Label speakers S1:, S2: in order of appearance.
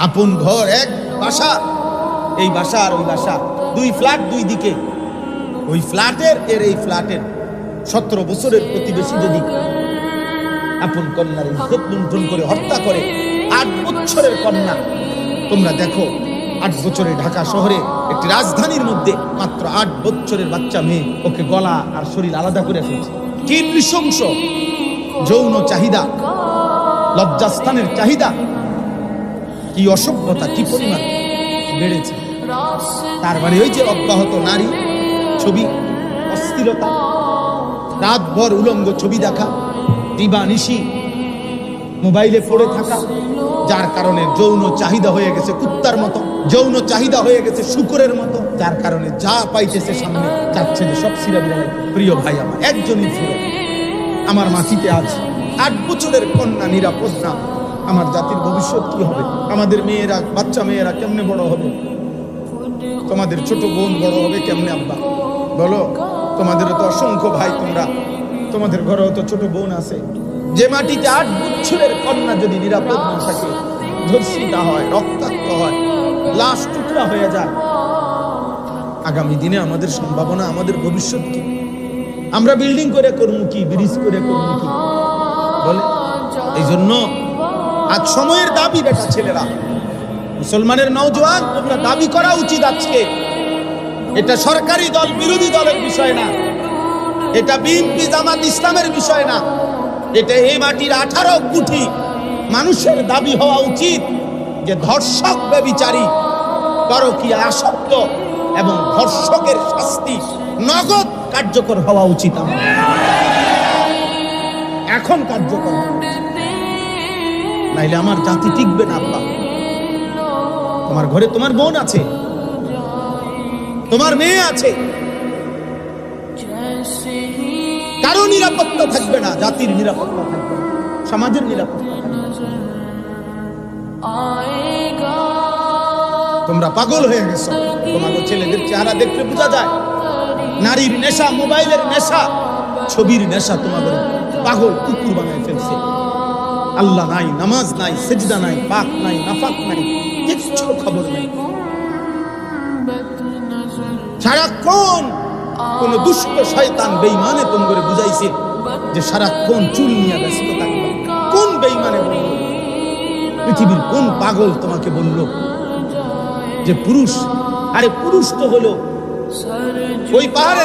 S1: আপন ঘর এক বাসা, এই বাসা আর ওই বাসা, দুই ফ্ল্যাট দুই দিকে। ওই ফ্ল্যাটের এর এই ফ্ল্যাটের 17 বছরের প্রতিবেশী যদি আপন কন্যার ইজ্জত লুণ্ঠন করে হত্যা করে, 8 বছরের কন্যা, তোমরা দেখো 8 বছরে ঢাকা শহরে একটি রাজধানীর মধ্যে মাত্র 8 বছরের বাচ্চা মেয়ে, ওকে গলা আর শরীর আলাদা করে ফেলছে। কি নৃশংস যৌন চাহিদা, লজ্জাস্থানের চাহিদা, কি অসভ্যতা, কি পরিমাণ বেড়েছে। তার মানে ওই যে অব্যাহত নারী ছবি, অস্থিরতা, রাতভর উলঙ্গ ছবি দেখা, দিবানিশি মোবাইলে পড়ে থাকা, যার কারণে যৌন চাহিদা হয়ে গেছে কুত্তার মতো, যৌন চাহিদা হয়ে গেছে শুকরের মতো, যার কারণে যা পাইতেছে সামনে যাচ্ছে যে সব সিরা বিড়াল। প্রিয় ভাই আমার, একজনই ছিল আমার মাটিতে আজ 8 বছরের কন্যা নিরাপদ না। আমার জাতির ভবিষ্যৎ কি হবে? আমাদের মেয়েরা, বাচ্চা মেয়েরা কেমনে বড় হবে? তোমাদের ছোট বোন বড় হবে কেমনে? আব্বা বলো, তোমাদেরও তো অসংখ্য ভাই, তোমাদের ঘরেও তো ছোট বোন আছে। যে মাটিতে 8 বছরের কন্যা যদি নিরাপদ না থাকে, ধর্ষিতা হয়, রক্তাক্ত হয়, লাশ টুকরা হয়ে যায়, আগামী দিনে আমাদের সম্ভাবনা, আমাদের ভবিষ্যৎ কি? আমরা বিল্ডিং করে করবো কি, ব্রিজ করে করবো কি বলে? এই জন্য আজ সময়ের দাবি, বেটা ছেলেরা, মুসলমানের নওজোয়ান, তোমরা দাবি করা উচিত আজকে। এটা সরকারি দল বিরোধী দলের বিষয় না, এটা বিএনপি জামাত ইসলামের বিষয় না, এটা এই মাটির 18 কোটি মানুষের দাবি হওয়া উচিত যে ধর্ষক, ব্যভিচারী, পরকীয়া আসক্ত এবং ধর্ষকের শাস্তি নগদ কার্যকর হওয়া উচিত। এখন কার্যকর, নাইলে আমার জাতি টিকবে না। আব্বা, তোমার ঘরে তোমার বোন আছে, তোমার মেয়ে আছে, কারো নিরাপত্তা থাকবে না, জাতির নিরাপত্তা থাকবে না, সমাজের নিরাপত্তা থাকবে না। তোমরা পাগল হয়ে গেছো। তোমাদের ছেলেদের চেহারা দেখলে বোঝা যায় নারীর নেশা, মোবাইলের নেশা, ছবির নেশা তোমাদের পাগল কুকুর বানায় ফেলছে। আল্লাহ নাই, নামাজ নাই, সেজদা নাই, পাক নাই, নাফাক নাই, কিচ্ছু খবর নাই। সারাক্ষণ কোন দুষ্ট শয়তান বেঈমানে তোমাকে বুঝাইছে যে সারাক্ষণ চুল নিয়ে ব্যস্ত থাকবে। কোন বেঈমানে বলল? পৃথিবীর কোন পাগল তোমাকে বলল যে পুরুষ? আরে পুরুষ তো হলো ওই পাহাড়ে